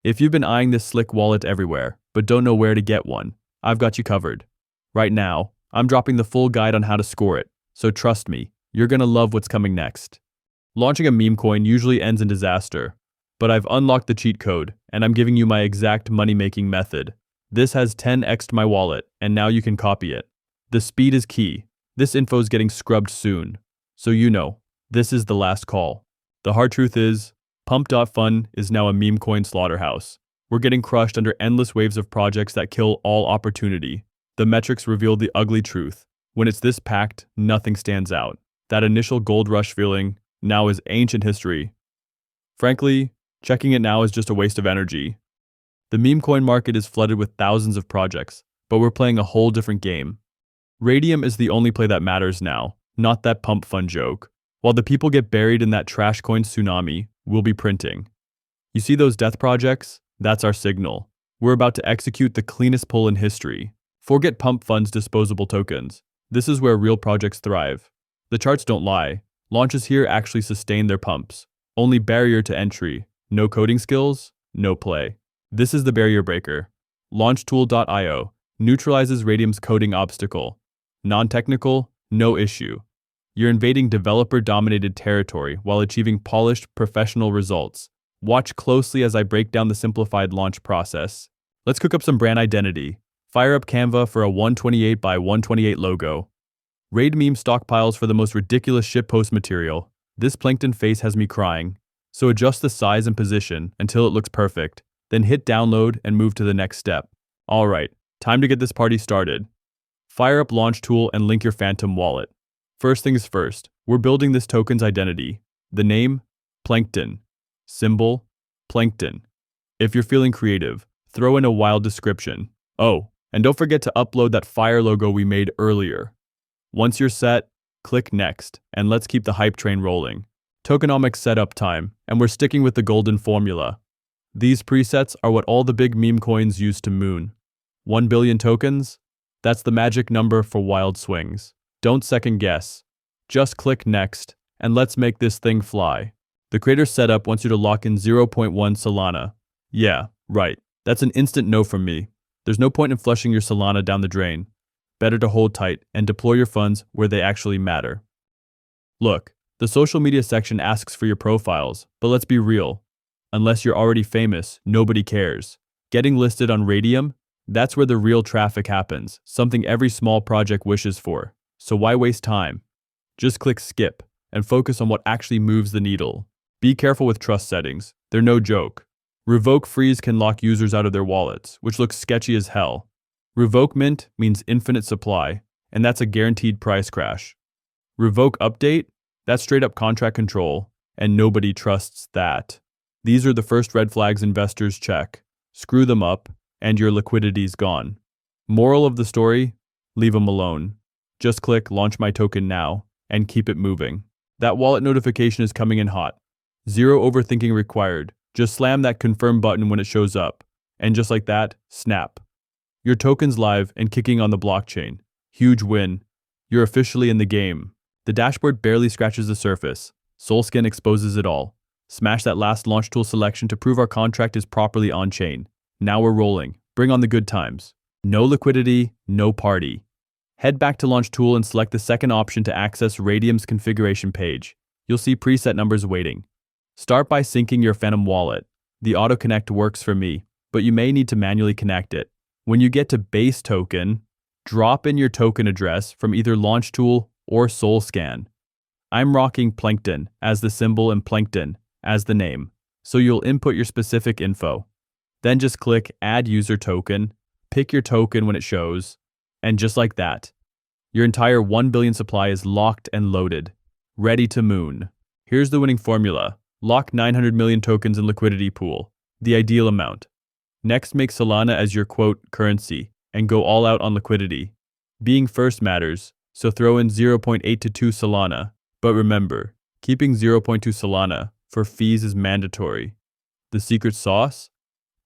If you've been eyeing this slick wallet everywhere, but don't know where to get one, I've got you covered. Right now, I'm dropping the full guide on how to score it, so trust me, you're gonna love what's coming next. Launching a meme coin usually ends in disaster, but I've unlocked the cheat code, and I'm giving you my exact money-making method. This has 10x'd my wallet, and now you can copy it. The speed is key. This info's getting scrubbed soon, so you know, this is the last call. The hard truth is, Pump.fun is now a meme coin slaughterhouse. We're getting crushed under endless waves of projects that kill all opportunity. The metrics reveal the ugly truth. When it's this packed, nothing stands out. That initial gold rush feeling now is ancient history. Frankly, checking it now is just a waste of energy. The meme coin market is flooded with thousands of projects, but we're playing a whole different game. Radium is the only play that matters now, not that Pump.fun joke. While the people get buried in that trash coin tsunami, we'll be printing. You see those death projects? That's our signal. We're about to execute the cleanest pull in history. Forget Pump.fun's disposable tokens. This is where real projects thrive. The charts don't lie. Launches here actually sustain their pumps. Only barrier to entry. No coding skills, no play. This is the barrier breaker. Launchtool.io neutralizes Radium's coding obstacle. Non-technical, no issue. You're invading developer-dominated territory while achieving polished, professional results. Watch closely as I break down the simplified launch process. Let's cook up some brand identity. Fire up Canva for a 128 by 128 logo. Raid meme stockpiles for the most ridiculous shitpost material. This plankton face has me crying. So adjust the size and position until it looks perfect. Then hit download and move to the next step. Alright, time to get this party started. Fire up Launch Tool and link your Phantom wallet. First things first, we're building this token's identity. The name? Plankton. Symbol? Plankton. If you're feeling creative, throw in a wild description. Oh, and don't forget to upload that fire logo we made earlier. Once you're set, click Next, and let's keep the hype train rolling. Tokenomics setup time, and we're sticking with the golden formula. These presets are what all the big meme coins use to moon. 1 billion tokens? That's the magic number for wild swings. Don't second guess. Just click Next, and let's make this thing fly. The creator setup wants you to lock in 0.1 Solana. Yeah, right. That's an instant no from me. There's no point in flushing your Solana down the drain. Better to hold tight and deploy your funds where they actually matter. Look, the social media section asks for your profiles, but let's be real. Unless you're already famous, nobody cares. Getting listed on Radium? That's where the real traffic happens, something every small project wishes for. So why waste time? Just click Skip and focus on what actually moves the needle. Be careful with trust settings. They're no joke. Revoke freeze can lock users out of their wallets, which looks sketchy as hell. Revoke mint means infinite supply, and that's a guaranteed price crash. Revoke update? That's straight up contract control, and nobody trusts that. These are the first red flags investors check. Screw them up, and your liquidity's gone. Moral of the story? Leave them alone. Just click Launch My Token now, and keep it moving. That wallet notification is coming in hot. Zero overthinking required. Just slam that confirm button when it shows up. And just like that, snap. Your token's live and kicking on the blockchain. Huge win. You're officially in the game. The dashboard barely scratches the surface. Solskin exposes it all. Smash that last launch tool selection to prove our contract is properly on-chain. Now we're rolling. Bring on the good times. No liquidity, no party. Head back to Launch Tool and select the second option to access Radium's configuration page. You'll see preset numbers waiting. Start by syncing your Phantom wallet. The auto connect works for me, but you may need to manually connect it. When you get to base token, drop in your token address from either Launch Tool or Solscan. I'm rocking Plankton as the symbol and Plankton as the name, so you'll input your specific info. Then just click Add User Token, pick your token when it shows, and just like that, your entire 1 billion supply is locked and loaded, ready to moon. Here's the winning formula. Lock 900 million tokens in liquidity pool, the ideal amount. Next, make Solana as your quote currency and go all out on liquidity. Being first matters, so throw in 0.8 to 2 Solana. But remember, keeping 0.2 Solana for fees is mandatory. The secret sauce?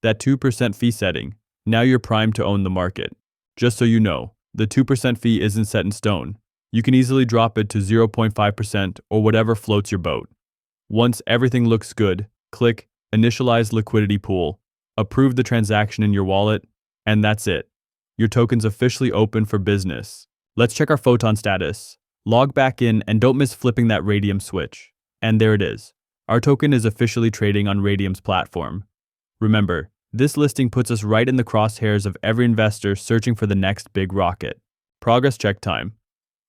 That 2% fee setting. Now you're primed to own the market. Just so you know, the 2% fee isn't set in stone. You can easily drop it to 0.5% or whatever floats your boat. Once everything looks good, click Initialize Liquidity Pool approve the transaction in your wallet, and that's it. Your token's officially open for business. Let's check our Photon status. Log back in and don't miss flipping that Radium switch. And there it is. Our token is officially trading on Radium's platform. Remember, this listing puts us right in the crosshairs of every investor searching for the next big rocket. Progress check time.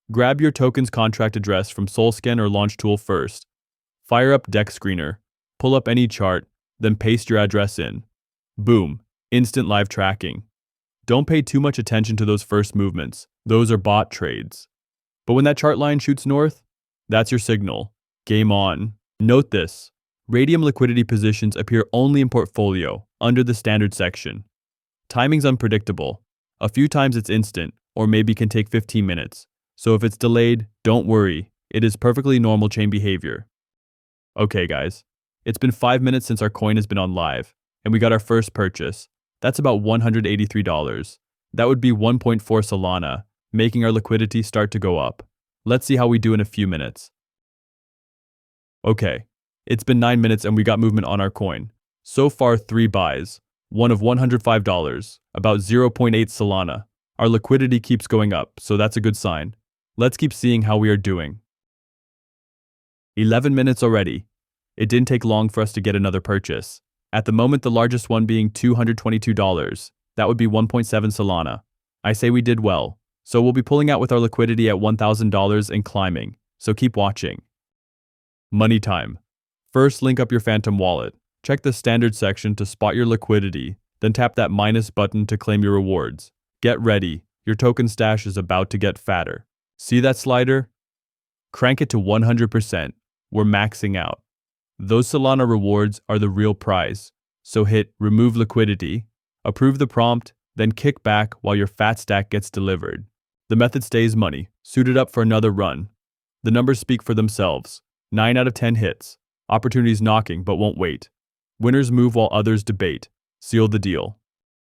Grab your token's contract address from Solscan or Launchtool first. Fire up Dex Screener, pull up any chart, then paste your address in. Boom, instant live tracking. Don't pay too much attention to those first movements. Those are bot trades. But when that chart line shoots north, that's your signal. Game on. Note this. Radium liquidity positions appear only in portfolio, under the standard section. Timing's unpredictable. A few times it's instant, or maybe can take 15 minutes. So if it's delayed, don't worry. It is perfectly normal chain behavior. Okay guys, it's been 5 minutes since our coin has been on live, and we got our first purchase. That's about $183. That would be 1.4 Solana, making our liquidity start to go up. Let's see how we do in a few minutes. Okay, it's been 9 minutes and we got movement on our coin. So far 3 buys, one of $105, about 0.8 Solana. Our liquidity keeps going up, so that's a good sign. Let's keep seeing how we are doing. 11 minutes already. It didn't take long for us to get another purchase. At the moment, the largest one being $222. That would be 1.7 Solana. I say we did well. So we'll be pulling out with our liquidity at $1,000 and climbing. So keep watching. Money time. First, link up your Phantom wallet. Check the standard section to spot your liquidity. Then tap that minus button to claim your rewards. Get ready. Your token stash is about to get fatter. See that slider? Crank it to 100%. We're maxing out. Those Solana rewards are the real prize. So hit remove liquidity, approve the prompt, then kick back while your fat stack gets delivered. The method stays money, suited up for another run. The numbers speak for themselves. 9 out of 10 hits. Opportunities knocking but won't wait. Winners move while others debate. Seal the deal.